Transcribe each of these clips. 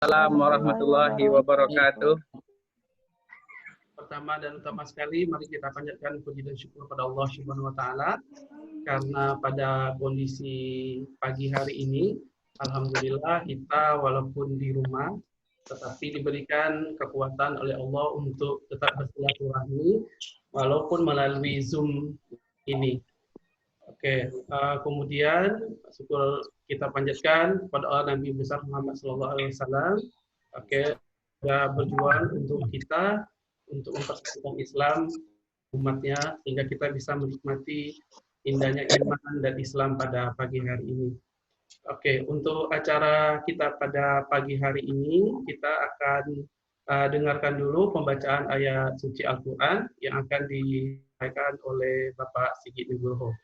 Assalamualaikum warahmatullahi wabarakatuh. Pertama dan utama sekali, mari kita panjatkan puji dan syukur pada Allah Subhanahu wa taala karena pada kondisi pagi hari ini alhamdulillah kita walaupun di rumah tetapi diberikan kekuatan oleh Allah untuk tetap bersilaturahmi walaupun melalui Zoom ini. Oke, kemudian syukur kita panjatkan kepada Allah Nabi besar Muhammad SAW. Oke, sudah berjuang untuk kita untuk mempersatukan Islam umatnya sehingga kita bisa menikmati indahnya iman dan Islam pada pagi hari ini. Oke, untuk acara kita pada pagi hari ini kita akan dengarkan dulu pembacaan ayat suci Al-Quran yang akan disampaikan oleh Bapak Sigit Nugroho.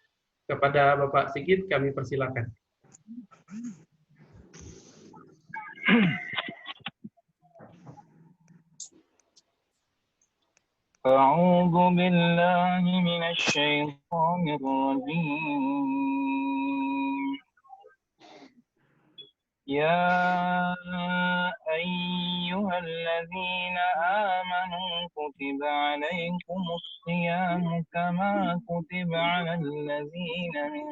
Kepada Bapak Sigit kami persilakan. أعوذ بالله من الشيطان الرجيم يا أيها الذين آمنوا كتب عليكم الصيام كما كتب على الذين من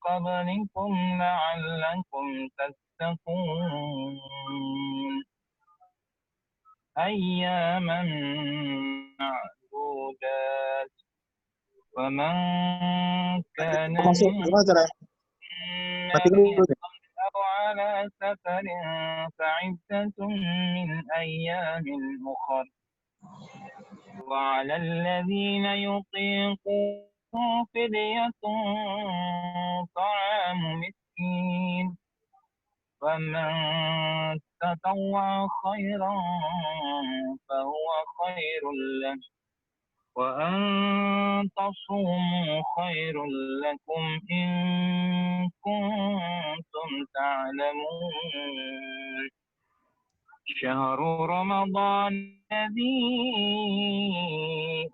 قبلكم لعلكم تتقون أياما معدودات ومن كان أو على سفر فعدة من أيام أخر وعلى الذين يطيقون فدية طعام مسكين ومن تطوع خيرا فهو خير له وأن تصوموا خير لكم إن كنتم تعلمون شهر رمضان الذي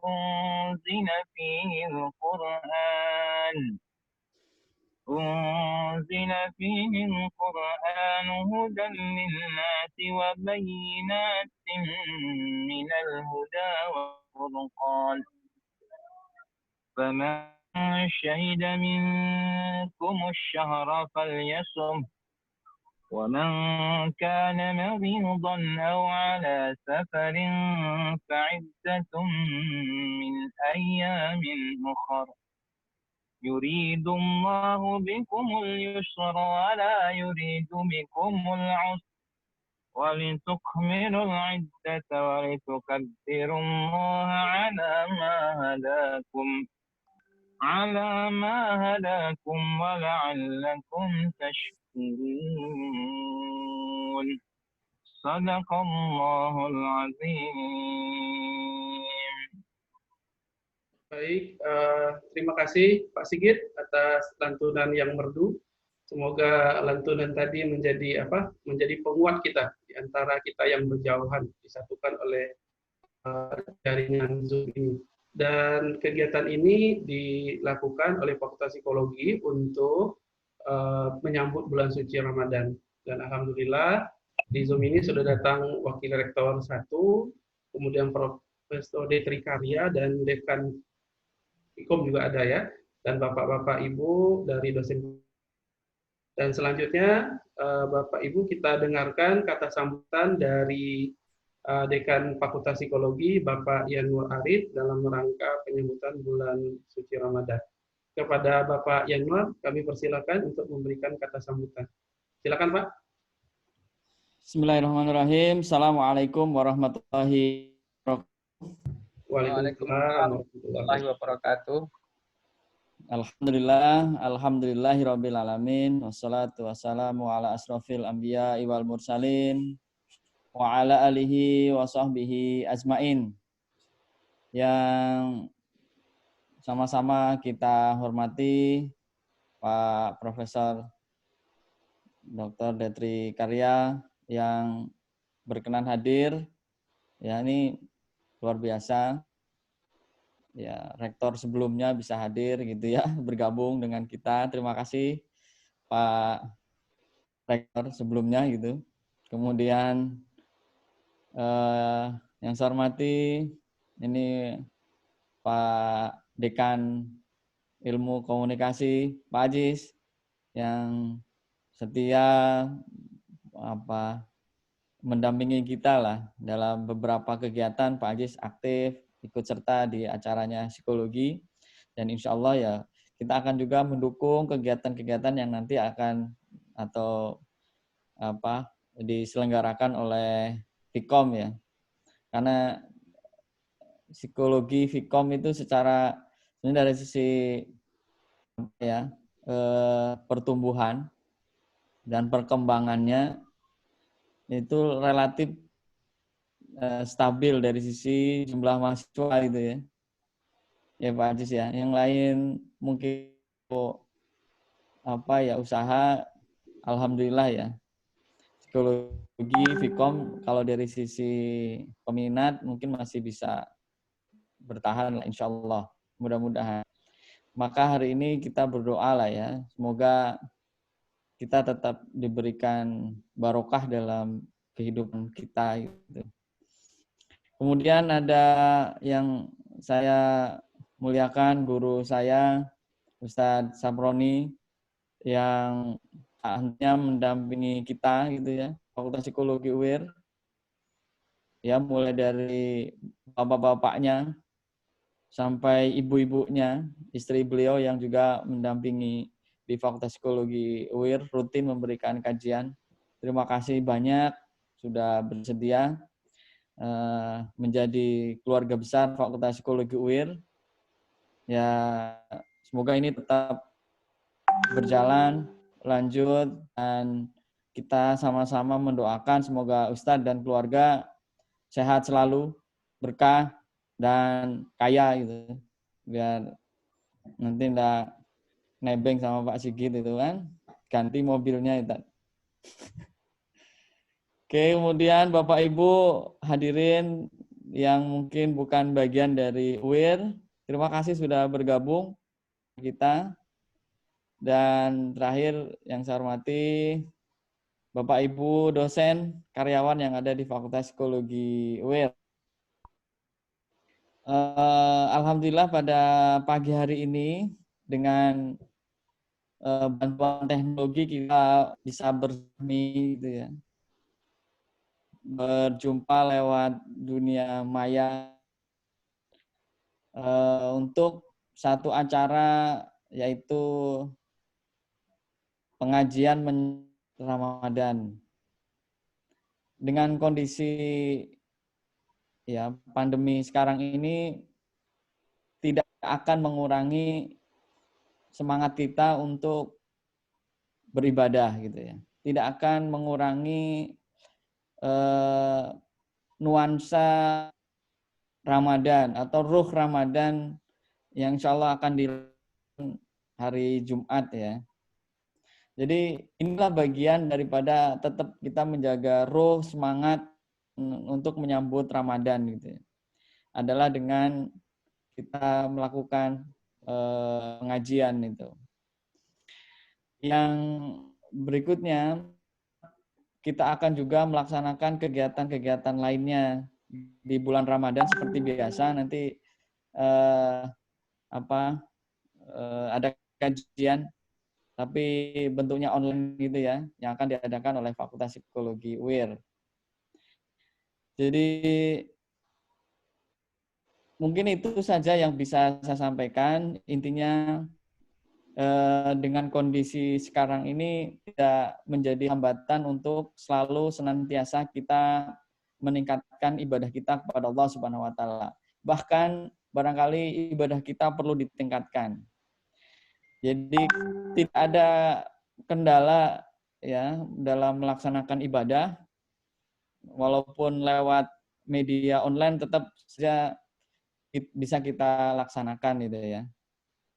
أنزل فيه القرآن هدى للناس وبينات من الهدى والفرقان فمن شهد منكم الشهر فليصم ومن كان مريضا أو على سفر فعدة من أيام أخر يريد الله بكم اليسر ولا يريد بكم العسر ولتكملوا العدة ولتكبروا الله على ما هداكم ولعلكم تشكرون صدق الله العظيم. Baik, terima kasih Pak Sigit atas lantunan yang merdu. Semoga lantunan tadi menjadi penguat kita di antara kita yang berjauhan disatukan oleh jaringan Zoom ini. Dan kegiatan ini dilakukan oleh Fakultas Psikologi untuk menyambut bulan suci Ramadan. Dan alhamdulillah di Zoom ini sudah datang Wakil Rektor 1, kemudian Profesor Detri Karya dan Dekan Ikom juga ada ya, dan Bapak-Bapak Ibu dari dosen. Dan selanjutnya Bapak Ibu kita dengarkan kata sambutan dari Dekan Fakultas Psikologi Bapak Yanwar Arif dalam rangka penyambutan bulan suci Ramadan. Kepada Bapak Yanwar kami persilakan untuk memberikan kata sambutan. Silakan Pak. Bismillahirrahmanirrahim. Assalamualaikum warahmatullahi wabarakatuh. Waalaikumsalam warahmatullahi wabarakatuh. Alhamdulillahirabbil alamin wassalatu wassalamu ala asrofil anbiya wal mursalin wa ala alihi wa sahbihi ajmain. Yang sama-sama kita hormati Pak Profesor Dr. Detri Karya yang berkenan hadir. Ya, ini luar biasa. ya rektor sebelumnya bisa hadir gitu ya, bergabung dengan kita. Terima kasih Pak Rektor sebelumnya gitu. Kemudian yang saya hormati ini Pak Dekan Ilmu Komunikasi, Pak Ajis, yang setia mendampingi kita lah dalam beberapa kegiatan. Pak Ajis aktif ikut serta di acaranya psikologi, dan insya Allah ya kita akan juga mendukung kegiatan-kegiatan yang nanti akan atau diselenggarakan oleh Vkom ya, karena psikologi Vkom itu secara sebenarnya dari sisi pertumbuhan dan perkembangannya itu relatif stabil dari sisi jumlah mahasiswa gitu ya Pak Ajis ya. Yang lain mungkin usaha, alhamdulillah ya psikologi Vkom kalau dari sisi peminat mungkin masih bisa bertahan lah, insya Allah, mudah-mudahan. Maka hari ini kita berdoa lah ya, semoga kita tetap diberikan barokah dalam kehidupan kita gitu. Kemudian ada yang saya muliakan, guru saya Ustadz Saproni, yang hanya mendampingi kita gitu ya, Fakultas Psikologi UIR, ya mulai dari bapak-bapaknya sampai ibu-ibunya, istri beliau yang juga mendampingi di Fakultas Psikologi UIR, rutin memberikan kajian. Terima kasih banyak sudah bersedia menjadi keluarga besar Fakultas Psikologi UIR. Ya, semoga ini tetap berjalan, lanjut, dan kita sama-sama mendoakan semoga Ustadz dan keluarga sehat selalu, berkah, dan kaya gitu. Biar nanti enggak nebeng sama Pak Sigit itu kan, ganti mobilnya itu. Oke, kemudian Bapak Ibu hadirin yang mungkin bukan bagian dari UIR, terima kasih sudah bergabung kita. Dan terakhir yang saya hormati Bapak Ibu dosen, karyawan yang ada di Fakultas Psikologi UIR. Alhamdulillah pada pagi hari ini dengan bantuan teknologi kita bisa bersemi gitu ya, berjumpa lewat dunia maya untuk satu acara yaitu pengajian Ramadan. Dengan kondisi ya pandemi sekarang ini tidak akan mengurangi semangat kita untuk beribadah gitu ya. Tidak akan mengurangi nuansa Ramadan atau ruh Ramadan yang insya Allah akan di hari Jumat ya. Jadi inilah bagian daripada tetap kita menjaga ruh, semangat untuk menyambut Ramadan gitu ya. Adalah dengan kita melakukan pengajian itu. Yang berikutnya kita akan juga melaksanakan kegiatan-kegiatan lainnya di bulan Ramadan seperti biasa. Nanti ada kajian tapi bentuknya online gitu ya, yang akan diadakan oleh Fakultas Psikologi UIR. Jadi mungkin itu saja yang bisa saya sampaikan. Intinya dengan kondisi sekarang ini tidak menjadi hambatan untuk selalu senantiasa kita meningkatkan ibadah kita kepada Allah Subhanahu wa taala. Bahkan barangkali ibadah kita perlu ditingkatkan. Jadi tidak ada kendala ya dalam melaksanakan ibadah, walaupun lewat media online tetap saja bisa kita laksanakan gitu ya.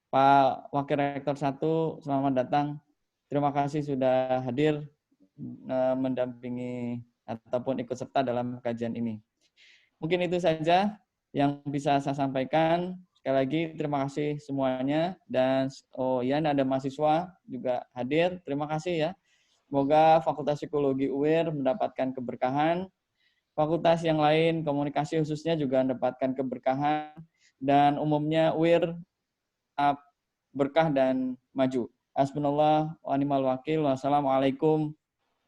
Pak Wakil Rektor 1, selamat datang. Terima kasih sudah hadir mendampingi ataupun ikut serta dalam kajian ini. Mungkin itu saja yang bisa saya sampaikan. Sekali lagi terima kasih semuanya. Dan oh ya, ada mahasiswa juga hadir. Terima kasih ya. Semoga Fakultas Psikologi UIR mendapatkan keberkahan. Fakultas yang lain, komunikasi khususnya juga mendapatkan keberkahan. Dan umumnya UIR berkah dan maju. Hasbunallah wa ni'mal wakil. Wassalamualaikum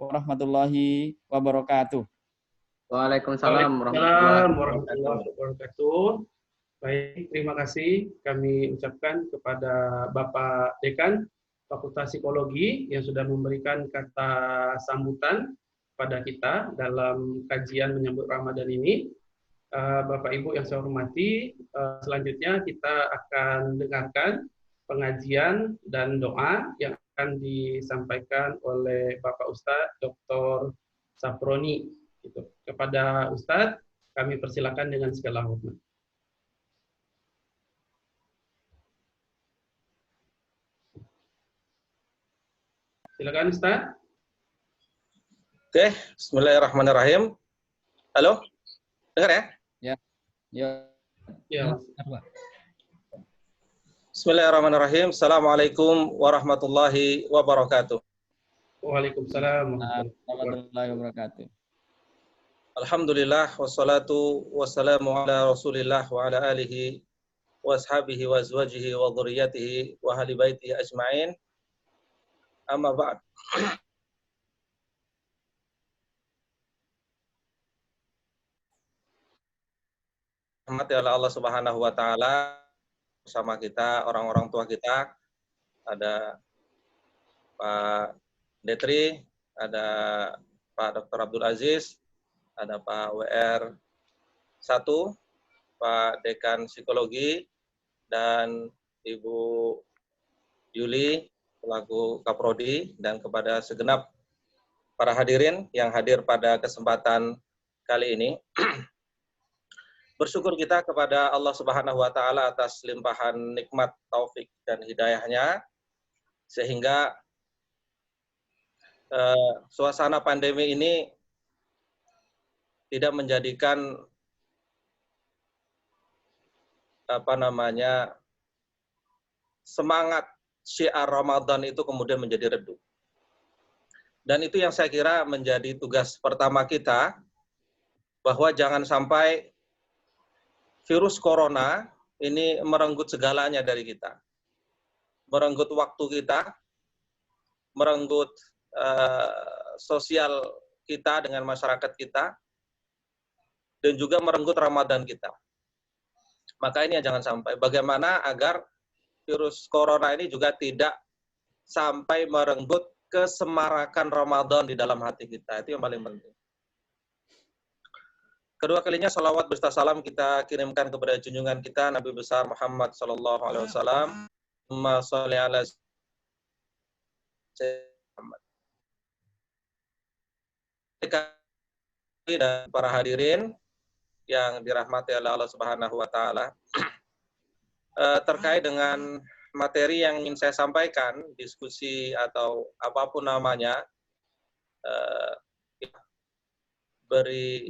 warahmatullahi wabarakatuh. Waalaikumsalam warahmatullahi wabarakatuh. Baik, terima kasih kami ucapkan kepada Bapak Dekan Fakultas Psikologi yang sudah memberikan kata sambutan pada kita dalam kajian menyambut Ramadan ini. Bapak Ibu yang saya hormati, selanjutnya kita akan dengarkan pengajian dan doa yang akan disampaikan oleh Bapak Ustadz Dr. Saproni. Kepada Ustadz, kami persilakan dengan segala hormat. Silakan Ustaz. Oke, bismillahirrahmanirrahim. Halo, dengar ya? Ya. Ya. Ya. Bismillahirrahmanirrahim. Assalamualaikum warahmatullahi wabarakatuh. Waalaikumsalam warahmatullahi wabarakatuh. Alhamdulillah wassalatu wassalamu ala Rasulillah wa ala alihi wa ashabihi wa azwajihi wa dhurriyyatihi wa ahli baitihi ajmain. Amma ba'd. Rahmat ya Allah Subhanahu wa taala bersama kita, orang-orang tua kita. Ada Pak Detri, ada Pak Dr. Abdul Aziz, ada Pak WR 1, Pak Dekan Psikologi, dan Ibu Yuli selaku Kaprodi, dan kepada segenap para hadirin yang hadir pada kesempatan kali ini. Bersyukur kita kepada Allah Subhanahu wa taala atas limpahan nikmat, taufik dan hidayahnya, sehingga suasana pandemi ini tidak menjadikan semangat syiar Ramadan itu kemudian menjadi redup. Dan itu yang saya kira menjadi tugas pertama kita, bahwa jangan sampai virus corona ini merenggut segalanya dari kita. Merenggut waktu kita, merenggut sosial kita dengan masyarakat kita, dan juga merenggut Ramadan kita. Maka ini yang jangan sampai. Bagaimana agar virus corona ini juga tidak sampai merenggut kesemarakan Ramadan di dalam hati kita. Itu yang paling penting. Kedua kalinya salawat beserta salam kita kirimkan kepada junjungan kita Nabi besar Muhammad sallallahu alaihi wasallam. Allahumma shalli ala Muhammad. Dan para hadirin yang dirahmati oleh Allah Subhanahu wa taala. Terkait dengan materi yang ingin saya sampaikan, diskusi atau apapun namanya, beri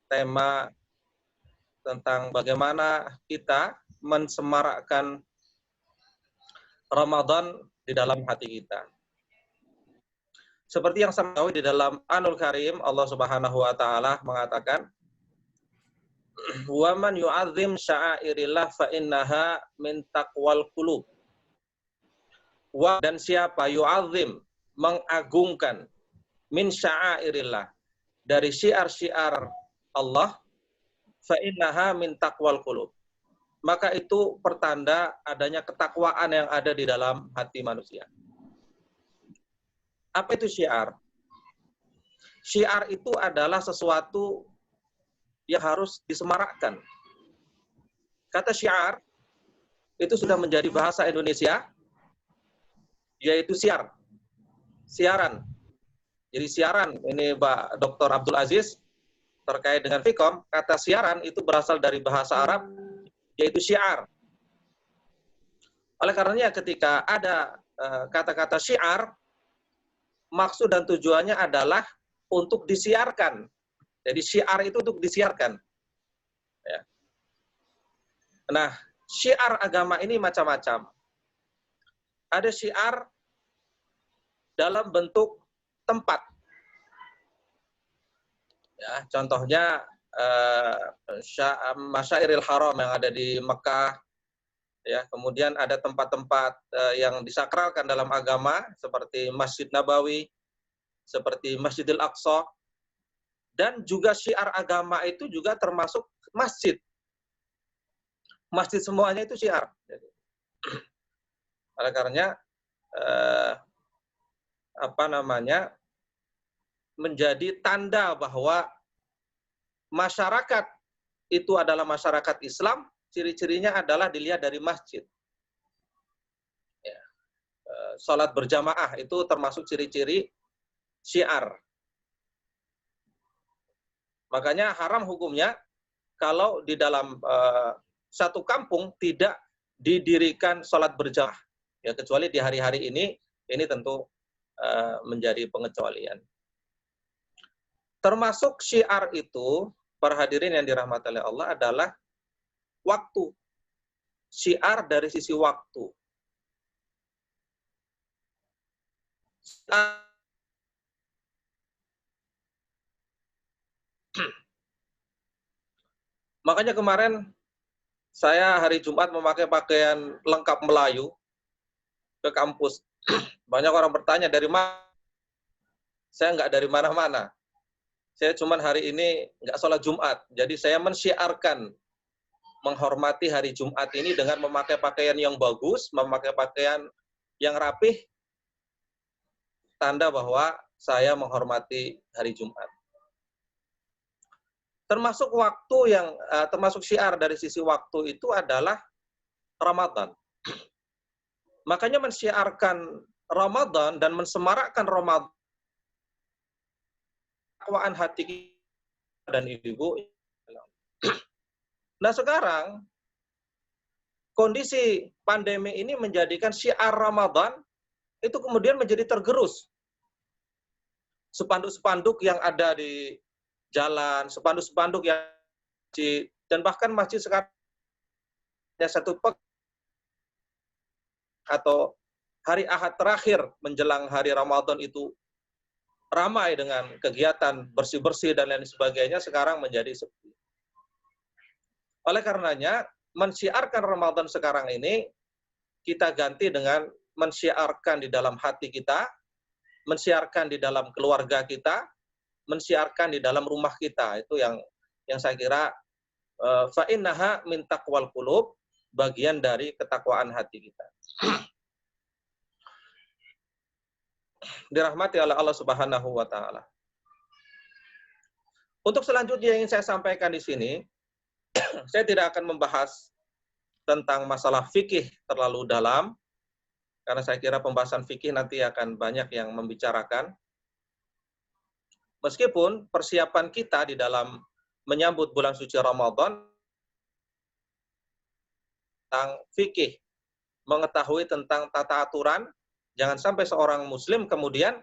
tema tentang bagaimana kita mensemarakkan Ramadan di dalam hati kita. Seperti yang saya tahu di dalam Al-Qur'anul Karim, Allah Subhanahu wa taala mengatakan, "Wa man yu'azzim sya'airillah fa innaha min taqwal qulub." Wa, dan siapa yu'azzim, mengagungkan, min sya'airillah, dari syiar-syiar Allah, fa innaha min taqwal qulub, maka itu pertanda adanya ketakwaan yang ada di dalam hati manusia. Apa itu syiar? Syiar itu adalah sesuatu yang harus disemarakkan. Kata syiar itu sudah menjadi bahasa Indonesia, yaitu siar, siaran. Jadi siaran, ini Pak Dr. Abdul Aziz terkait dengan fiqh, kata siaran itu berasal dari bahasa Arab, yaitu syiar. Oleh karenanya ketika ada kata-kata syiar, maksud dan tujuannya adalah untuk disiarkan. Jadi syiar itu untuk disiarkan. Ya. Nah, syiar agama ini macam-macam. Ada syiar dalam bentuk tempat. Ya, contohnya Masyairil Haram yang ada di Mekah, ya, kemudian ada tempat-tempat yang disakralkan dalam agama seperti Masjid Nabawi, seperti Masjidil Aqsa, dan juga syiar agama itu juga termasuk masjid. Masjid semuanya itu syiar. Oleh karenanya menjadi tanda bahwa masyarakat itu adalah masyarakat Islam, ciri-cirinya adalah dilihat dari masjid. Ya. Salat berjamaah itu termasuk ciri-ciri syiar. Makanya haram hukumnya kalau di dalam satu kampung tidak didirikan salat berjamaah. Ya, kecuali di hari-hari ini tentu menjadi pengecualian. Termasuk syiar itu, para hadirin yang dirahmati oleh Allah, adalah waktu. Syiar dari sisi waktu. Makanya kemarin saya hari Jumat memakai pakaian lengkap Melayu ke kampus. Banyak orang bertanya, dari mana? Saya nggak dari mana-mana. Saya cuman hari ini nggak sholat Jumat. Jadi saya mensyiarkan menghormati hari Jumat ini dengan memakai pakaian yang bagus, memakai pakaian yang rapih, tanda bahwa saya menghormati hari Jumat. Termasuk waktu yang termasuk syiar dari sisi waktu itu adalah Ramadan. Makanya mensyiarkan Ramadan dan mensemarakkan Ramadan, takwaan hati dan ibu. Nah sekarang kondisi pandemi ini menjadikan syiar Ramadan itu kemudian menjadi tergerus. Spanduk-spanduk yang ada di jalan, spanduk-spanduk yang dan bahkan masjid sekarang satu atau hari Ahad terakhir menjelang hari Ramadan itu ramai dengan kegiatan bersih-bersih dan lain sebagainya, sekarang menjadi sepi. Oleh karenanya, mensyiarkan Ramadan sekarang ini kita ganti dengan mensyiarkan di dalam hati kita, mensyiarkan di dalam keluarga kita, mensyiarkan di dalam rumah kita. Itu yang saya kira fa innaha min taqwal qulub, bagian dari ketakwaan hati kita. Dirahmati oleh Allah Subhanahu wa taala. Untuk selanjutnya yang ingin saya sampaikan di sini, saya tidak akan membahas tentang masalah fikih terlalu dalam, karena saya kira pembahasan fikih nanti akan banyak yang membicarakan. Meskipun persiapan kita di dalam menyambut bulan suci Ramadan tentang fikih, mengetahui tentang tata aturan, jangan sampai seorang muslim kemudian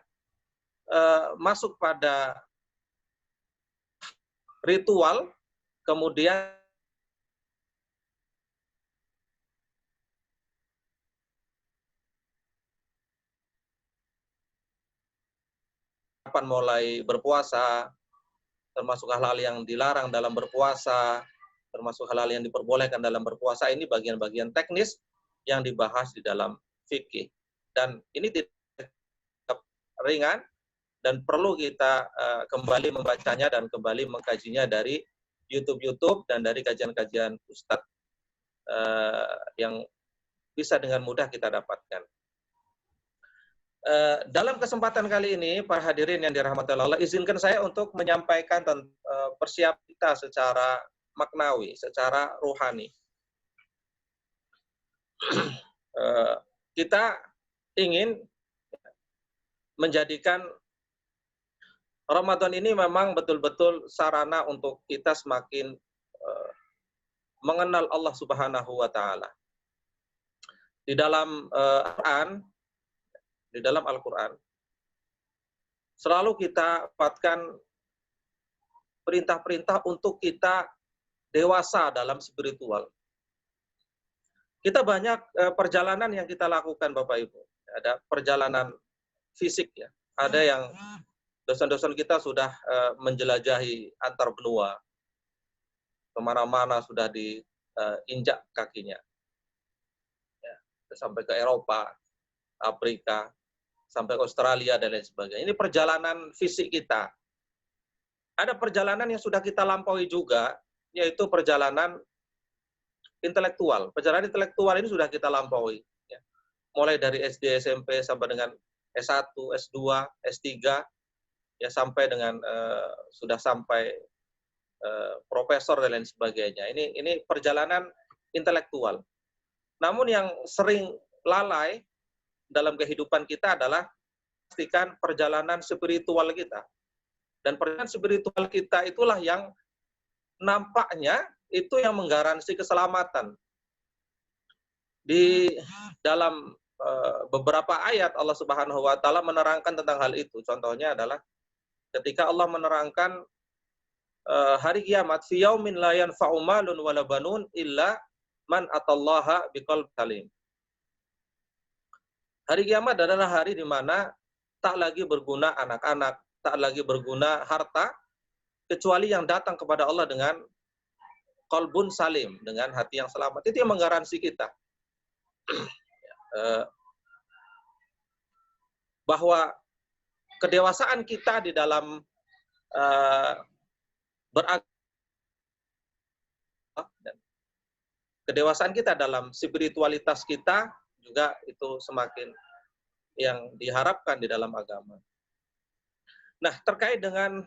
masuk pada ritual, kemudian kapan mulai berpuasa, termasuk hal-hal yang dilarang dalam berpuasa, termasuk hal-hal yang diperbolehkan dalam berpuasa, ini bagian-bagian teknis yang dibahas di dalam fikih. Dan ini tidak ringan dan perlu kita kembali membacanya dan kembali mengkajinya dari YouTube dan dari kajian-kajian Ustadz yang bisa dengan mudah kita dapatkan. Dalam kesempatan kali ini, para hadirin yang dirahmati Allah, izinkan saya untuk menyampaikan persiapan kita secara maknawi, secara ruhani. Kita ingin menjadikan Ramadan ini memang betul-betul sarana untuk kita semakin mengenal Allah Subhanahu wa taala. Di dalam Al-Quran selalu kita dapatkan perintah-perintah untuk kita dewasa dalam spiritual. Kita banyak perjalanan yang kita lakukan Bapak Ibu. Ada perjalanan fisik ya. Ada yang dosen-dosen kita sudah menjelajahi antar benua. Kemana-mana sudah diinjak kakinya. Ya, sampai ke Eropa, Afrika, sampai ke Australia dan lain sebagainya. Ini perjalanan fisik kita. Ada perjalanan yang sudah kita lampaui juga, yaitu perjalanan intelektual. Perjalanan intelektual ini sudah kita lampaui. Ya. Mulai dari SD, SMP, sampai dengan S1, S2, S3, ya sampai dengan sudah sampai profesor dan lain sebagainya. Ini perjalanan intelektual. Namun yang sering lalai dalam kehidupan kita adalah pastikan perjalanan spiritual kita. Dan perjalanan spiritual kita itulah yang nampaknya itu yang menggaransi keselamatan. Di dalam beberapa ayat Allah Subhanahu wa taala menerangkan tentang hal itu. Contohnya adalah ketika Allah menerangkan hari kiamat, fi yaumin la yanfa'u malun wala banun illa man atallaha biqalbin salim. Hari kiamat adalah hari di mana tak lagi berguna anak-anak, tak lagi berguna harta, kecuali yang datang kepada Allah dengan qalbun salim, dengan hati yang selamat. Itu yang menggaransi kita bahwa kedewasaan kita di dalam beragama dan kedewasaan kita dalam spiritualitas kita juga itu semakin yang diharapkan di dalam agama. Nah, terkait dengan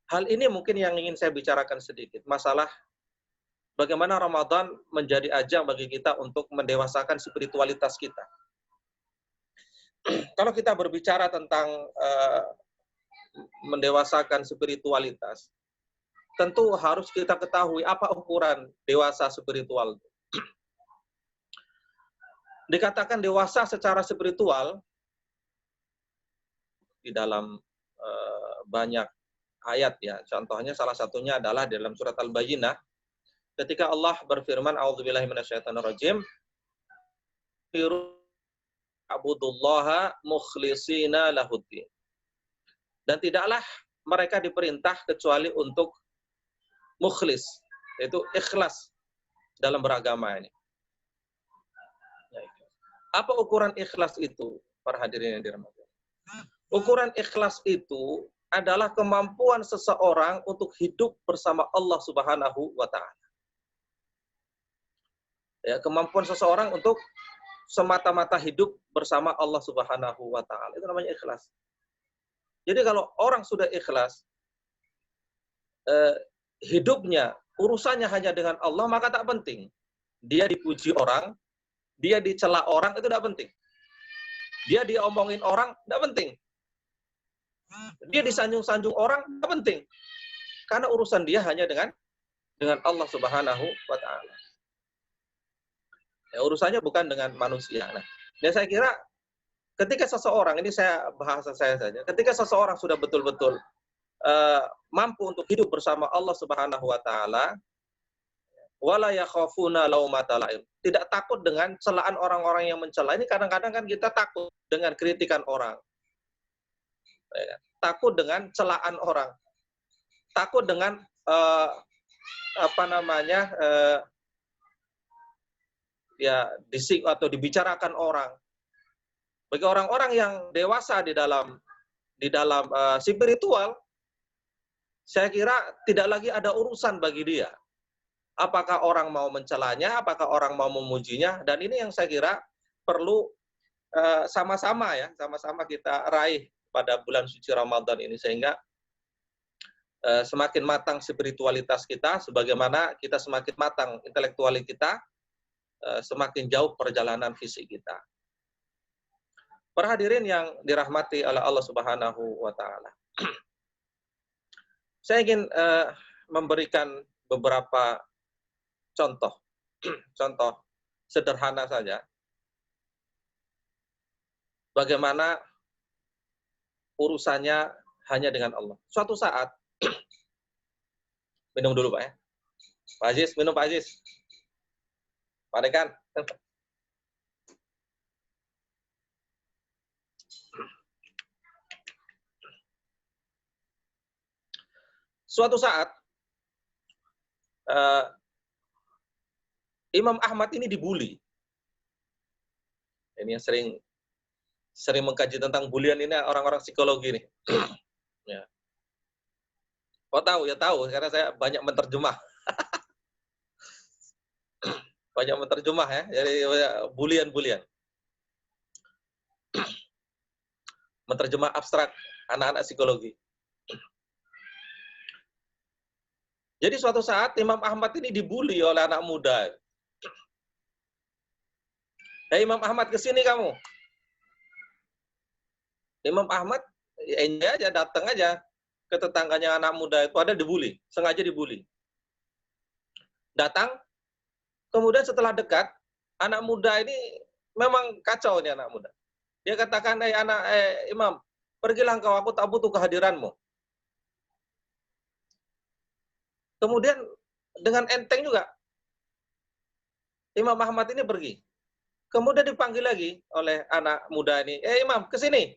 hal ini mungkin yang ingin saya bicarakan sedikit, masalah bagaimana Ramadan menjadi ajang bagi kita untuk mendewasakan spiritualitas kita. Kalau kita berbicara tentang mendewasakan spiritualitas, tentu harus kita ketahui apa ukuran dewasa spiritual. Dikatakan dewasa secara spiritual di dalam banyak ayat ya. Contohnya salah satunya adalah di dalam surat Al-Bayyinah ketika Allah berfirman, a'udzubillahi minasyaitonirrajim, "Abudullaha mukhlishina lahuddin." Dan tidaklah mereka diperintah kecuali untuk mukhlis, yaitu ikhlas dalam beragama ini. Apa ukuran ikhlas itu, para hadirin yang dirahmati? Ukuran ikhlas itu adalah kemampuan seseorang untuk hidup bersama Allah Subhanahu wa taala. Ya, kemampuan seseorang untuk semata-mata hidup bersama Allah Subhanahu wa taala. Itu namanya ikhlas. Jadi kalau orang sudah ikhlas, hidupnya, urusannya hanya dengan Allah, maka tak penting. Dia dipuji orang, dia dicela orang, itu tidak penting. Dia diomongin orang, tidak penting. Dia disanjung-sanjung orang, tidak penting. Karena urusan dia hanya dengan Allah Subhanahu wa taala. Ya, urusannya bukan dengan manusia. Nah, dan saya kira ketika seseorang, ini saya bahasa saya saja, ketika seseorang sudah betul-betul mampu untuk hidup bersama Allah Subhanahu wa taala, wala yakhafuna laumata laim. Tidak takut dengan celaan orang-orang yang mencela. Ini kadang-kadang kan kita takut dengan kritikan orang. Takut dengan celaan orang. Takut dengan dising atau dibicarakan orang. Bagi orang-orang yang dewasa di dalam spiritual, saya kira tidak lagi ada urusan bagi dia. Apakah orang mau mencelanya, apakah orang mau memujinya, dan ini yang saya kira perlu sama-sama kita raih pada bulan suci Ramadan ini, sehingga semakin matang spiritualitas kita, sebagaimana kita semakin matang intelektualitas kita, semakin jauh perjalanan fisik kita. Para hadirin yang dirahmati oleh Allah Subhanahu wa taala. Saya ingin memberikan beberapa contoh sederhana saja. Bagaimana urusannya hanya dengan Allah. Suatu saat, minum dulu Pak ya. Pak Aziz, minum Pak Aziz. Pak Dekan. Suatu saat Imam Ahmad ini dibully. Ini yang sering mengkaji tentang bulian ini orang-orang psikologi nih. Ya. Kok tahu? Ya tahu, karena saya banyak menerjemah. Banyak menerjemah ya, jadi bulian-bulian. Menerjemah abstrak anak-anak psikologi. Jadi suatu saat Imam Ahmad ini dibully oleh anak muda. Hei Imam Ahmad, kesini kamu. Imam Ahmad enjoy aja, datang aja ke tetangganya anak muda itu, ada dibully, sengaja dibully. Datang, kemudian setelah dekat, anak muda ini memang kacau nih anak muda. Dia katakan, Imam, pergilah engkau, aku tak butuh kehadiranmu. Kemudian dengan enteng juga, Imam Ahmad ini pergi. Kemudian dipanggil lagi oleh anak muda ini, Imam, kesini.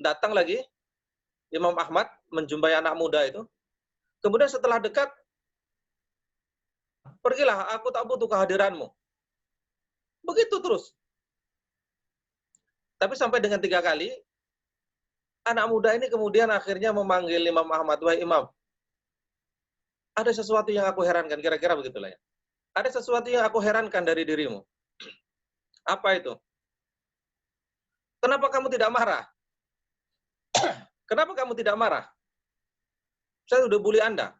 Datang lagi, Imam Ahmad menjumpai anak muda itu. Kemudian setelah dekat, pergilah, aku tak butuh kehadiranmu. Begitu terus. Tapi sampai dengan 3 kali, anak muda ini kemudian akhirnya memanggil Imam Ahmad, wahai Imam, ada sesuatu yang aku herankan, kira-kira begitulah ya. Ada sesuatu yang aku herankan dari dirimu. Apa itu? Kenapa kamu tidak marah? Kenapa kamu tidak marah? Saya sudah bully Anda.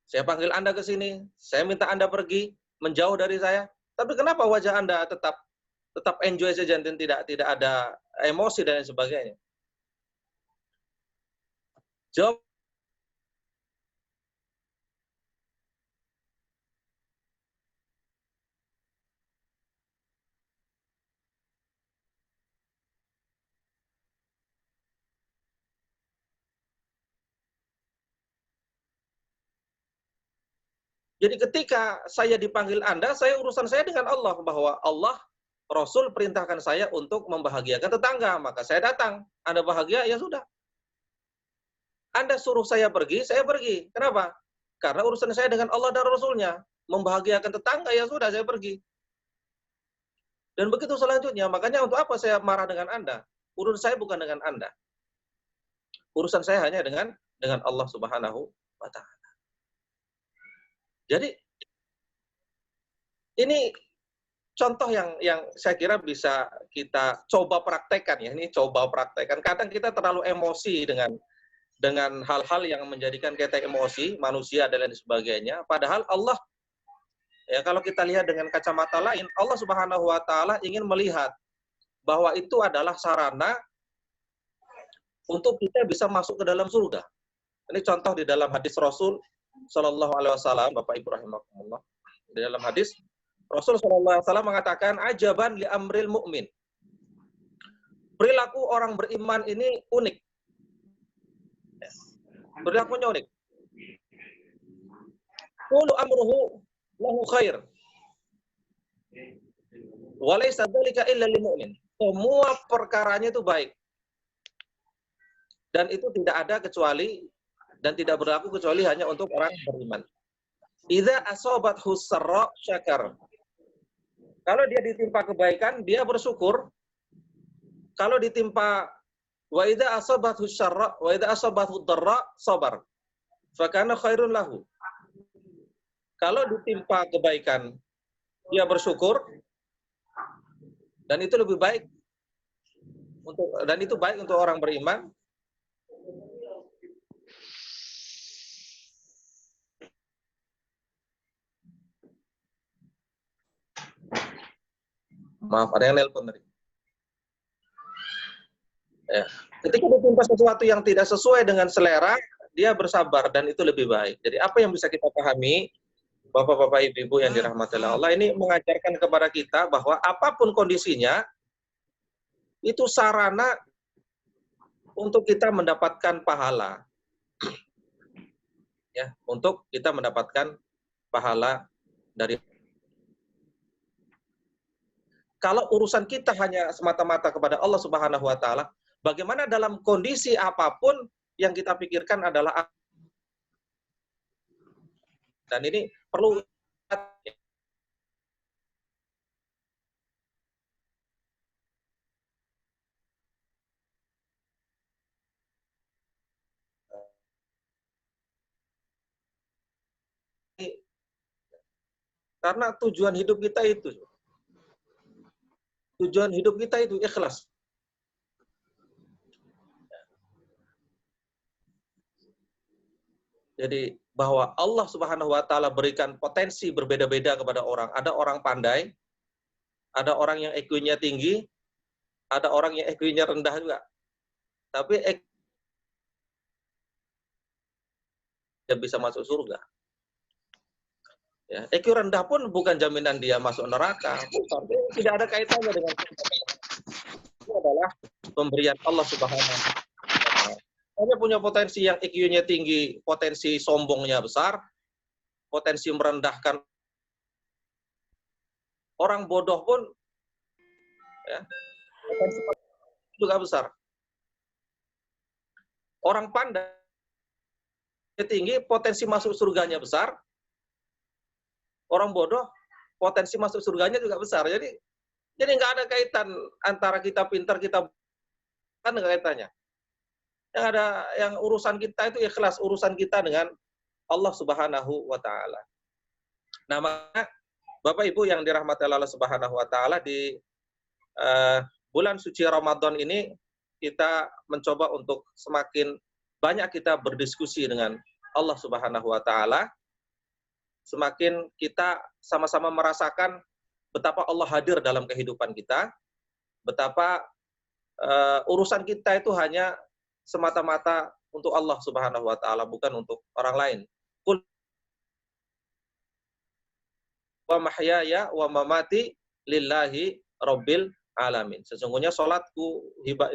Saya panggil Anda ke sini, saya minta Anda pergi, menjauh dari saya. Tapi kenapa wajah Anda tetap enjoy saja dan tidak ada emosi dan lain sebagainya? Jawab. Jadi ketika saya dipanggil Anda, urusan saya dengan Allah, bahwa Allah, Rasul perintahkan saya untuk membahagiakan tetangga, maka saya datang. Anda bahagia, ya sudah. Anda suruh saya pergi. Kenapa? Karena urusan saya dengan Allah dan Rasulnya. Membahagiakan tetangga, ya sudah, saya pergi. Dan begitu selanjutnya, makanya untuk apa saya marah dengan Anda? Urusan saya bukan dengan Anda. Urusan saya hanya dengan Allah Subhanahu wa Ta'ala. Jadi ini contoh yang saya kira bisa kita coba praktekkan ya. Ini coba praktekkan. Kadang kita terlalu emosi dengan hal-hal yang menjadikan kita emosi, manusia dan lain sebagainya. Padahal Allah, ya kalau kita lihat dengan kacamata lain, Allah Subhanahu wa Ta'ala ingin melihat bahwa itu adalah sarana untuk kita bisa masuk ke dalam surga. Ini contoh di dalam hadis Rasul Shallallahu Alaihi Wasallam, Bapak Ibu rahimakumullah. Di dalam hadis Rasul Shallallahu Alaihi Wasallam mengatakan, ajaban li amril mu'min. Perilaku orang beriman ini unik. Perilakunya unik. Kullu amruhu lahu khair. Wa laysa dzalika illa lil mu'min. Semua perkaranya itu baik. Dan itu tidak ada kecuali dan tidak berlaku kecuali hanya untuk orang beriman. Idza asabathu sarra syakar. Kalau dia ditimpa kebaikan, dia bersyukur. Kalau ditimpa wa idza asabathu syarra wa idza asabathu dharra sabar. Fa kana khairun lahu. Kalau ditimpa kebaikan, dia bersyukur. Dan itu lebih baik itu baik untuk orang beriman. Maaf, ada yang nelpon tadi. Ya. Ketika ditimpa sesuatu yang tidak sesuai dengan selera, dia bersabar dan itu lebih baik. Jadi apa yang bisa kita pahami, Bapak-bapak, Ibu-ibu yang dirahmati Allah, ini mengajarkan kepada kita bahwa apapun kondisinya, itu sarana untuk kita mendapatkan pahala. Ya, untuk kita mendapatkan pahala dari kalau urusan kita hanya semata-mata kepada Allah Subhanahu wa taala, bagaimana dalam kondisi apapun yang kita pikirkan adalah, dan ini perlu karena tujuan hidup kita itu. Tujuan hidup kita itu ikhlas. Jadi bahwa Allah Subhanahu wa taala berikan potensi berbeda-beda kepada orang. Ada orang pandai, ada orang yang EQ-nya tinggi, ada orang yang EQ-nya rendah juga. Tapi dia bisa masuk surga. Ya, EQ rendah pun bukan jaminan dia masuk neraka. Bukan. Tidak ada kaitannya dengan itu adalah pemberian Allah Subhanahu wa taala. Dia punya potensi yang EQ-nya tinggi, potensi sombongnya besar, potensi merendahkan orang bodoh pun ya, potensi juga besar. Orang pandai tinggi, potensi masuk surganya besar. Orang bodoh, potensi masuk surganya juga besar. Jadi nggak ada kaitan antara kita pintar, kita kan nggak kaitannya. Yang ada, yang urusan kita itu ikhlas, urusan kita dengan Allah Subhanahu wa taala. Nah, maka Bapak Ibu yang dirahmati Allah Subhanahu wa taala, di bulan suci Ramadan ini kita mencoba untuk semakin banyak kita berdiskusi dengan Allah Subhanahu wa taala. Semakin kita sama-sama merasakan betapa Allah hadir dalam kehidupan kita, betapa urusan kita itu hanya semata-mata untuk Allah Subhanahu wa taala, bukan untuk orang lain. Qul wa mahyaya wa mamati lillahi rabbil alamin. Sesungguhnya salatku,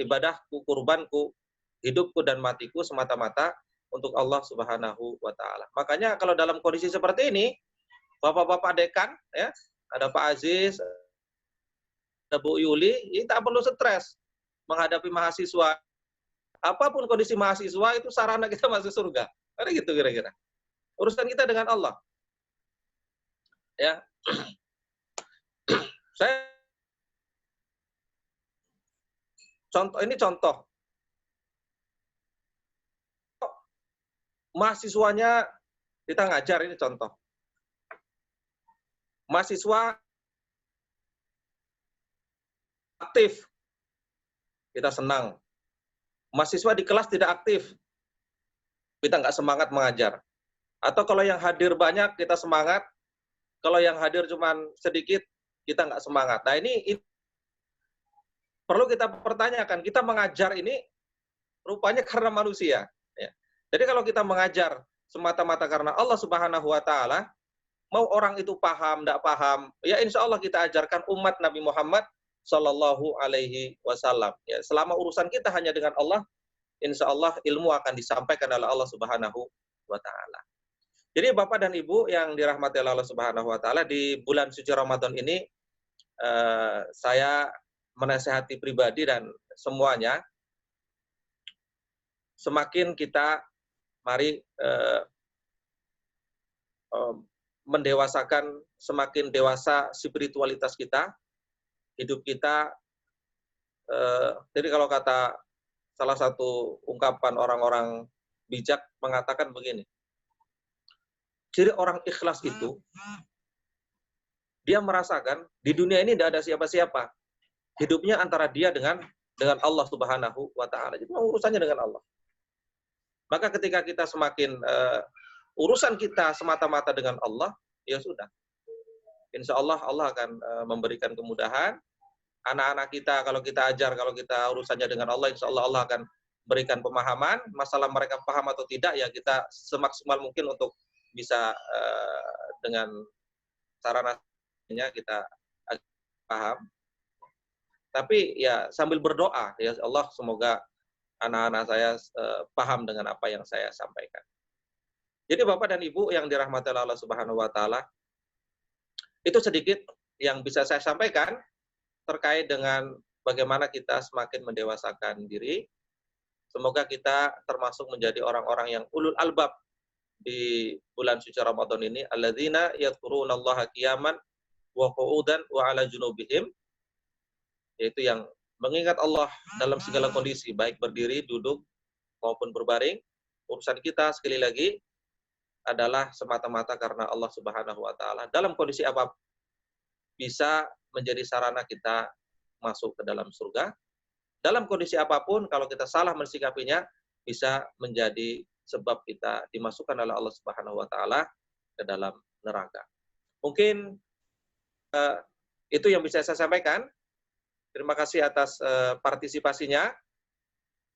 ibadahku, kurbanku, hidupku dan matiku semata-mata untuk Allah Subhanahu wa taala. Makanya kalau dalam kondisi seperti ini, Bapak-bapak dekan ya, ada Pak Aziz, ada Bu Yuli, ini tak perlu stres menghadapi mahasiswa. Apapun kondisi mahasiswa itu sarana kita masuk surga. Ada gitu kira-kira. Urusan kita dengan Allah. Ya. Ini contoh. Mahasiswanya kita ngajar, ini contoh. Mahasiswa aktif, kita senang. Mahasiswa di kelas tidak aktif, kita nggak semangat mengajar. Atau kalau yang hadir banyak, kita semangat. Kalau yang hadir cuma sedikit, kita nggak semangat. Nah, ini perlu kita pertanyakan. Kita mengajar ini rupanya karena manusia. Ya. Jadi kalau kita mengajar semata-mata karena Allah Subhanahu wa taala, mau orang itu paham, tidak paham, ya insya Allah kita ajarkan umat Nabi Muhammad Sallallahu Alaihi Wasallam. Ya, selama urusan kita hanya dengan Allah, insya Allah ilmu akan disampaikan oleh Allah Subhanahu wa taala. Jadi Bapak dan Ibu yang dirahmati Allah Subhanahu wa taala, di bulan suci Ramadan ini saya menasihati pribadi dan semuanya, semakin kita mari mendewasakan, semakin dewasa spiritualitas kita, hidup kita. Jadi kalau kata salah satu ungkapan orang-orang bijak mengatakan begini, ciri orang ikhlas itu, dia merasakan di dunia ini tidak ada siapa-siapa. Hidupnya antara dia dengan Allah Subhanahu wa taala. Jadi urusannya dengan Allah. Maka ketika kita semakin urusan kita semata-mata dengan Allah, ya sudah. Insya Allah Allah akan memberikan kemudahan. Anak-anak kita kalau kita ajar, kalau kita urusannya dengan Allah, insya Allah Allah akan berikan pemahaman. Masalah mereka paham atau tidak, ya kita semaksimal mungkin untuk bisa dengan sarananya kita paham. Tapi ya sambil berdoa, ya Allah semoga anak-anak saya paham dengan apa yang saya sampaikan. Jadi Bapak dan Ibu yang dirahmati Allah Subhanahu wa taala, itu sedikit yang bisa saya sampaikan. terkait dengan bagaimana kita semakin mendewasakan diri. Semoga kita termasuk menjadi orang-orang yang ulul albab di bulan suci Ramadan ini. Alladzina yadhkurunallaha qiyaman wa qu'udan wa 'ala junubihim, yaitu yang mengingat Allah dalam segala kondisi, baik berdiri, duduk, maupun berbaring. Urusan kita sekali lagi adalah semata-mata karena Allah Subhanahu wa taala. Dalam kondisi apapun bisa menjadi sarana kita masuk ke dalam surga. Dalam kondisi apapun, kalau kita salah mensikapinya, bisa menjadi sebab kita dimasukkan oleh Allah Subhanahu wa taala ke dalam neraka. Mungkin itu yang bisa saya sampaikan. Terima kasih atas partisipasinya.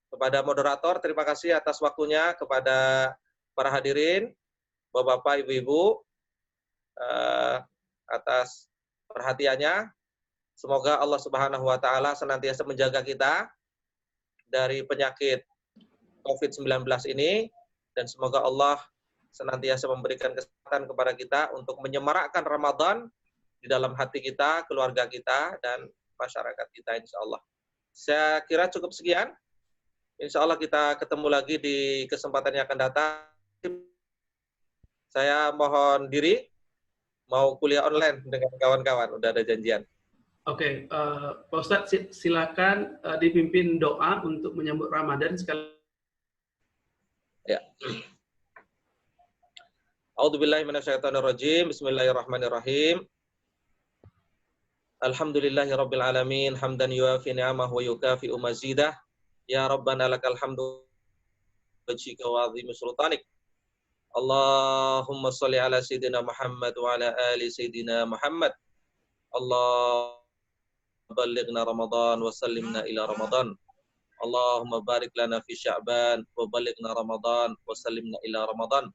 Kepada moderator, terima kasih atas waktunya. Kepada para hadirin, Bapak-bapak, Ibu-ibu, atas perhatiannya. Semoga Allah Subhanahu wa taala senantiasa menjaga kita dari penyakit COVID-19 ini, dan semoga Allah senantiasa memberikan kesehatan kepada kita untuk menyemarakkan Ramadan di dalam hati kita, keluarga kita, dan masyarakat kita, insya Allah. Saya kira cukup sekian. Insya Allah kita ketemu lagi di kesempatan yang akan datang. Saya mohon diri, mau kuliah online dengan kawan-kawan, udah ada janjian. Oke, Pak Ustadz silakan dipimpin doa untuk menyambut Ramadan sekali. Ya. A'udzubillahi minasyaitonirrajim. Bismillahirrahmanirrahim. Alhamdulillahirabbil alamin, hamdan yuafi ni'amahu wa yukafi'u mazidah. Ya Rabbana lakal hamdu wajhika wa 'azimi sultanik. Allahumma shalli ala sayyidina Muhammad wa ala ali sayyidina Muhammad. Allah ballighna Ramadan wa sallimna ila Ramadan. Allahumma barik lana fi Sya'ban wa ballighna Ramadan wa sallimna ila Ramadan.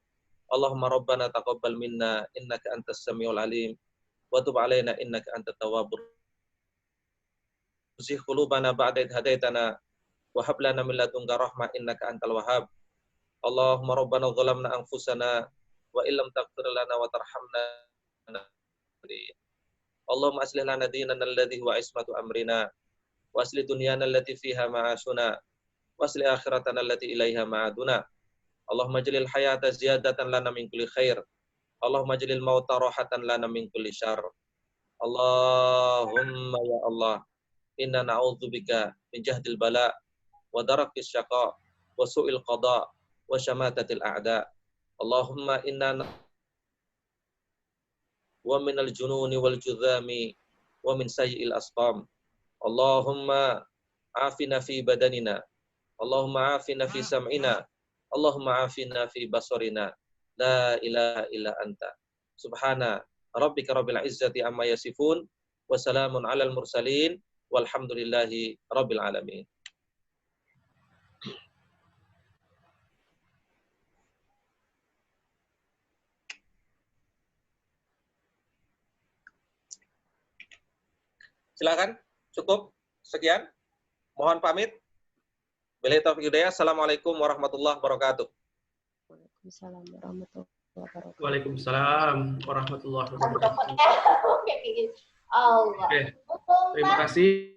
Allahumma rabbana taqabbal minna innaka antas samiul alim wa tub alaina innaka antat tawwabur rahim. Zih qulubana ba'da idh hadaitana wa hab lana min ladunka rahmah innaka antal wahhab. Allahumma rabbana zalamna anfusana wa illam taghfir lana wa tarhamna. Allahumma aslih lana dinana alladhi huwa ismatu amrina wa aslih dunyana allati fiha ma'ashuna wa aslih akhiratana allati ilaiha ma'aduna. Allahumma jalil hayata ziyadatan lana min kulli khair. Allahumma jalil mauta rahatan lana min kulli syarr. Allahumma ya Allah, inna na'udzubika min jahdil bala wa darakis syaqa wa su'il qada wa syamatatil a'da. Allahumma inna wa minal jununi wal judhami wa min sayyi'il asqam. Allahumma afina fi badanina. Allahumma afina fi sam'ina. Allahumma afina fi basarina. La ilaha illa anta. Subhana rabbika rabbil izzati amma yasifun. Wa salamun alal mursalin. Walhamdulillahi rabbil alamin. Silakan, cukup sekian. Mohon pamit. Billahi taufiq hidayah. Assalamualaikum warahmatullahi wabarakatuh. Waalaikumsalam warahmatullahi wabarakatuh. Waalaikumsalam warahmatullahi wabarakatuh. Allah. Oke, terima kasih.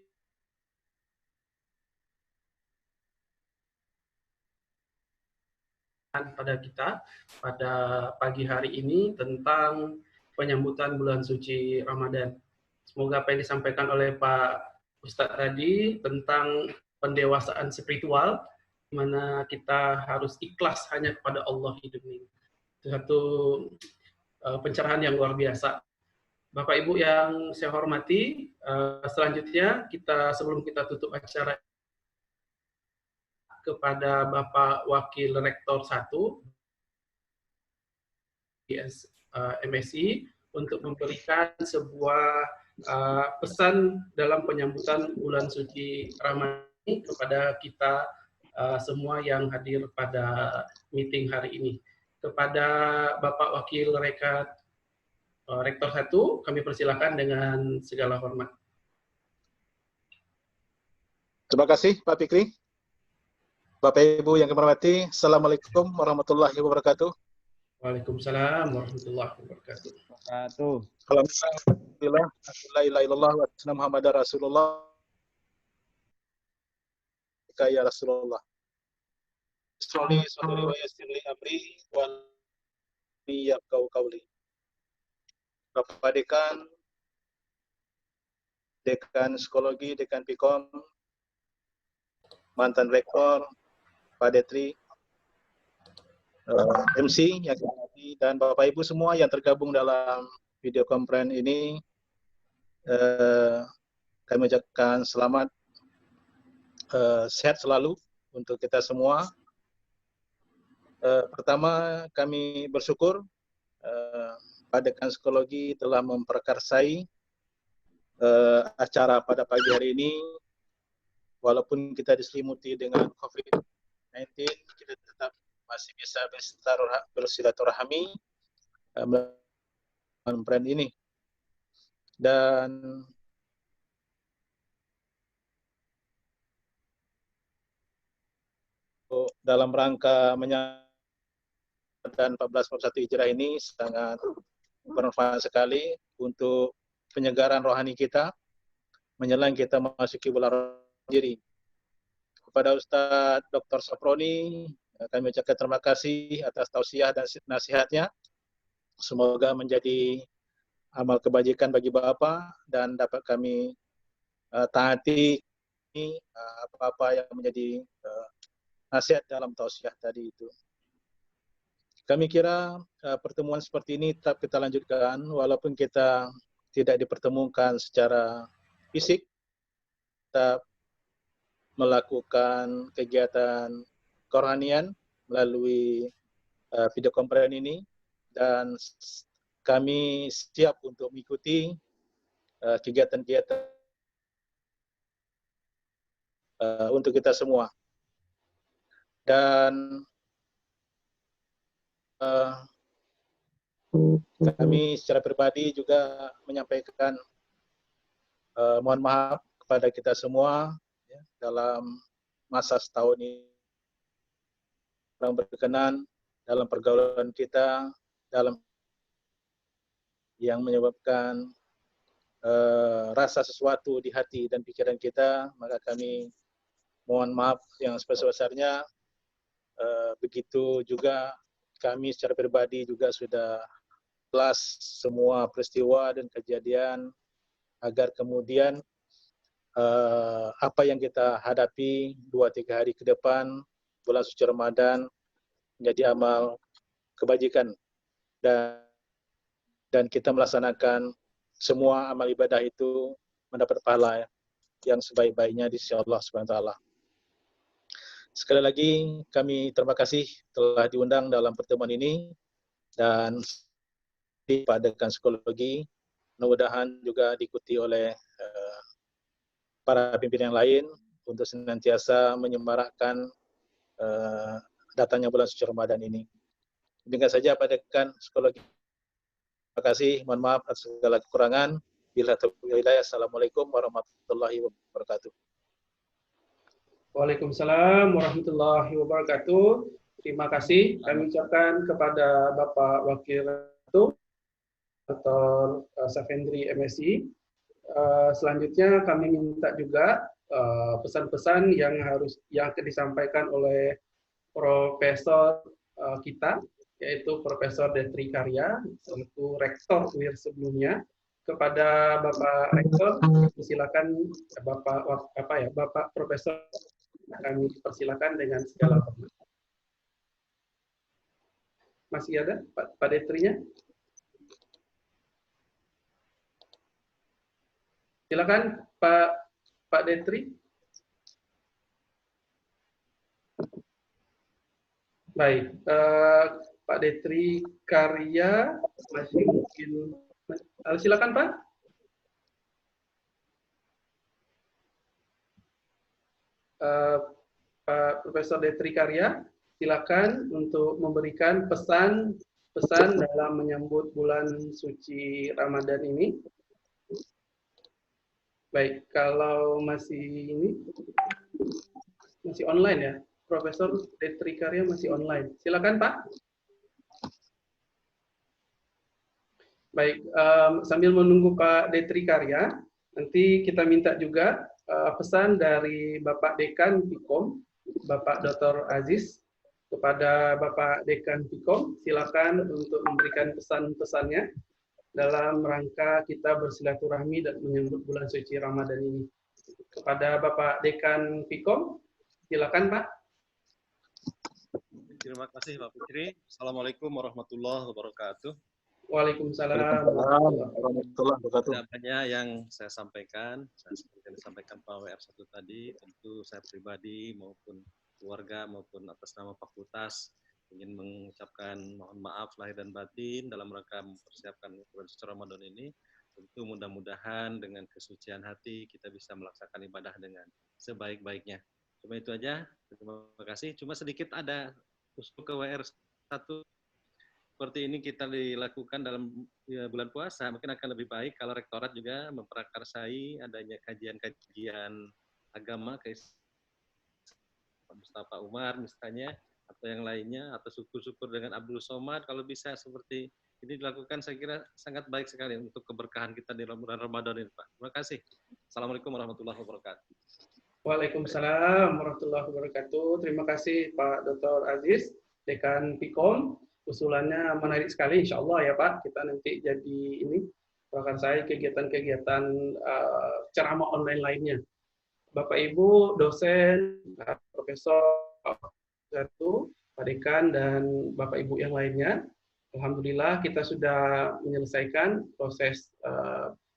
Pada kita pada pagi hari ini tentang penyambutan bulan suci Ramadan. Semoga apa yang disampaikan oleh Pak Ustadz tadi tentang pendewasaan spiritual, di mana kita harus ikhlas hanya kepada Allah hidup ini. Itu satu pencerahan yang luar biasa. Bapak Ibu yang saya hormati, selanjutnya sebelum kita tutup acara, kepada Bapak Wakil Rektor 1 MSI untuk memberikan sebuah pesan dalam penyambutan bulan suci Ramadan kepada kita semua yang hadir pada meeting hari ini. Kepada Bapak Wakil Rektor 1, kami persilakan dengan segala hormat. Terima kasih Pak Fikri. Bapak Ibu yang kami hormati, Assalamualaikum warahmatullahi wabarakatuh. Waalaikumsalam warahmatullahi wabarakatuh. Alhamdulillah, la ilaha illallah wa anna Muhammadar Rasulullah. Ya Rasulullah. Sholli sadri wa yassir li amri wa liyaqau qawli. Bapak Dekan, Dekan Psikologi, Dekan Pikom, mantan Rektor, Pak Detri, MC yang kami dan Bapak Ibu semua yang tergabung dalam video conference ini, kami ucapkan selamat, sehat selalu untuk kita semua. Pertama, kami bersyukur Pak Dekan Psikologi telah memprakarsai acara pada pagi hari ini. Walaupun kita diselimuti dengan COVID-19, kita tetap masih bisa bersilaturahmi melalui brand ini. Dan dalam rangka menyambut 1441 Hijrah ini sangat bermanfaat sekali untuk penyegaran rohani kita menjelang kita memasuki bulan Ramadan. Kepada Ustadz Dr. Saproni, kami ucapkan terima kasih atas tausiah dan nasihatnya. Semoga menjadi amal kebajikan bagi Bapak dan dapat kami taati apa-apa yang menjadi nasihat dalam tausiah tadi itu. Kami kira pertemuan seperti ini tetap kita lanjutkan walaupun kita tidak dipertemukan secara fisik, tetap melakukan kegiatan kerohanian melalui video conference ini, dan kami siap untuk mengikuti kegiatan-kegiatan untuk kita semua. Dan kami secara pribadi juga menyampaikan mohon maaf kepada kita semua ya, dalam masa setahun ini kurang berkenan dalam pergaulan kita, dalam yang menyebabkan rasa sesuatu di hati dan pikiran kita, maka kami mohon maaf yang sebesar-besarnya. Begitu juga kami secara pribadi juga sudah kelas semua peristiwa dan kejadian agar kemudian apa yang kita hadapi 2-3 hari ke depan bulan suci Ramadan menjadi amal kebajikan, dan kita melaksanakan semua amal ibadah itu mendapat pahala yang sebaik-baiknya di sisi Allah Subhanahu wa taala. Sekali lagi kami terima kasih telah diundang dalam pertemuan ini, dan Pak Dekan Psikologi mudah-mudahan juga diikuti oleh para pimpinan yang lain untuk senantiasa menyemarakkan datangnya bulan suci Ramadan ini. Demikian saja Pak Dekan Psikologi. Terima kasih, mohon maaf atas segala kekurangan. Bila taufiq hidayah. Assalamualaikum warahmatullahi wabarakatuh. Waalaikumsalam warahmatullahi wabarakatuh. Terima kasih kami ucapkan kepada Bapak Wakil Ketua Dr. Safendri MSI. Selanjutnya kami minta juga pesan-pesan yang akan disampaikan oleh Profesor kita, yaitu Profesor Detri Karya, selaku Rektor UIR sebelumnya. Kepada Bapak Rektor, silakan Bapak Profesor, kami persilakan dengan segala hormat. Masih ada Pak Detrinya? Silakan Pak Detri. Baik, Pak Detri Karya masih mungkin. Silakan Pak. Pak Profesor Detri Karya, silakan untuk memberikan pesan dalam menyambut bulan suci Ramadan ini. Baik, kalau masih online ya, Profesor Detri Karya masih online. Silakan Pak. Baik, sambil menunggu Pak Detri Karya, nanti kita minta juga pesan dari Bapak Dekan Pikom, Bapak Dr. Aziz, kepada Bapak Dekan Pikom. Silakan untuk memberikan pesan-pesannya dalam rangka kita bersilaturahmi dan menyambut bulan suci Ramadan ini. Kepada Bapak Dekan Pikom, silakan Pak. Terima kasih Pak Fikri. Assalamualaikum warahmatullahi wabarakatuh. Waalaikumsalam warahmatullahi wabarakatuh. Ada banyak yang saya sampaikan, seperti yang disampaikan Pak WR1 tadi, tentu saya pribadi maupun keluarga maupun atas nama fakultas ingin mengucapkan mohon maaf lahir dan batin dalam rangka mempersiapkan bulan suci Ramadan ini. Tentu mudah-mudahan dengan kesucian hati kita bisa melaksanakan ibadah dengan sebaik-baiknya. Cuma itu aja. Terima kasih. Cuma sedikit ada usul ke WR1. Seperti ini kita dilakukan dalam bulan puasa, mungkin akan lebih baik kalau rektorat juga memprakarsai adanya kajian-kajian agama kayak Mustafa Umar misalnya, atau yang lainnya, atau syukur-syukur dengan Abdul Somad, kalau bisa seperti ini dilakukan, saya kira sangat baik sekali untuk keberkahan kita di bulan Ramadan ini, Pak. Terima kasih. Assalamualaikum warahmatullahi wabarakatuh. Waalaikumsalam warahmatullahi wabarakatuh. Terima kasih Pak Dr. Aziz, Dekan Pikom. Usulannya menarik sekali, insya Allah ya Pak. Kita nanti jadi ini, bahkan saya kegiatan-kegiatan ceramah online lainnya. Bapak Ibu, dosen, Profesor satu, Pak Dekan, dan Bapak Ibu yang lainnya. Alhamdulillah kita sudah menyelesaikan proses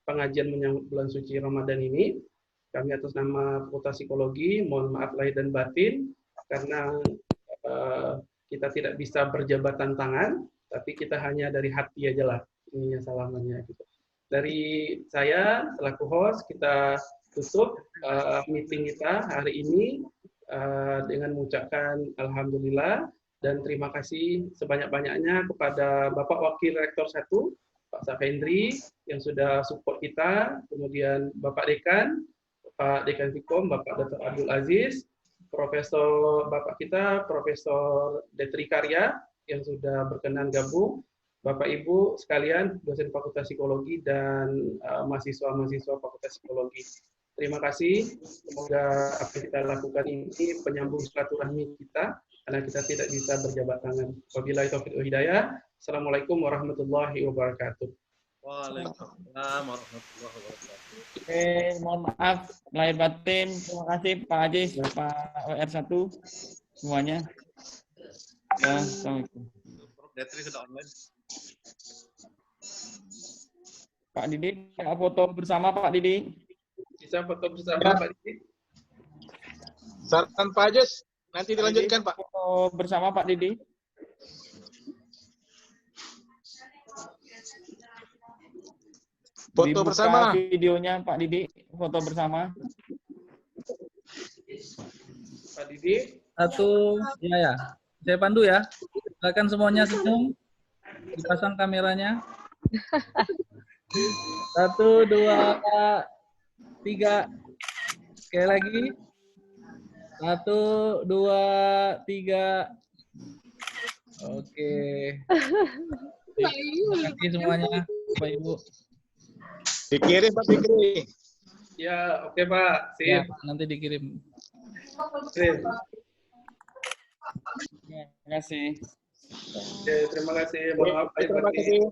pengajian menyambut bulan suci Ramadan ini. Kami atas nama Fakultas Psikologi, mohon maaf lahir dan batin, karena kita tidak bisa berjabatan tangan, tapi kita hanya dari hati aja lah, ininya salamannya. Gitu. Dari saya, selaku host, kita tutup meeting kita hari ini dengan mengucapkan Alhamdulillah, dan terima kasih sebanyak-banyaknya kepada Bapak Wakil Rektor 1, Pak Safendri, yang sudah support kita, kemudian Bapak Dekan, Pak Dekan Pikom, Bapak Dr. Abdul Aziz, Profesor Bapak kita, Profesor Detri Karya, yang sudah berkenan gabung, Bapak Ibu sekalian, dosen Fakultas Psikologi dan mahasiswa-mahasiswa Fakultas Psikologi. Terima kasih, semoga apa yang kita lakukan ini penyambung silaturahmi kita, karena kita tidak bisa berjabat tangan. Wabillahi taufiq wal hidayah. Assalamualaikum warahmatullahi wabarakatuh. Waalaikumsalam warahmatullahi wabarakatuh. Oke, mohon maaf lahir batin. Terima kasih Pak Aziz, Pak WR1 semuanya. Ya, assalamualaikum. Prof. Detri sudah online. Pak Didi, kita foto bersama Pak Didi. Bisa foto bersama Pak Didi? Saran Pak Aziz, nanti dilanjutkan Pak. Foto bersama Pak Didi. Foto Dibuka bersama. videonya Pak Didi, foto bersama. Pak Didi. Satu, ya. Saya pandu ya. Silakan semuanya senyum. Dipasang kameranya. 1, 2, 3. Sekali lagi. 1, 2, 3. Oke. Terima kasih semuanya, Bapak Ibu. Dikirim Pak Fikri. Ya, oke Pak. Sip. Ya, nanti dikirim. Sip. Terima kasih. Oke, terima kasih. Mohon maaf lahir Terima batin. kasih.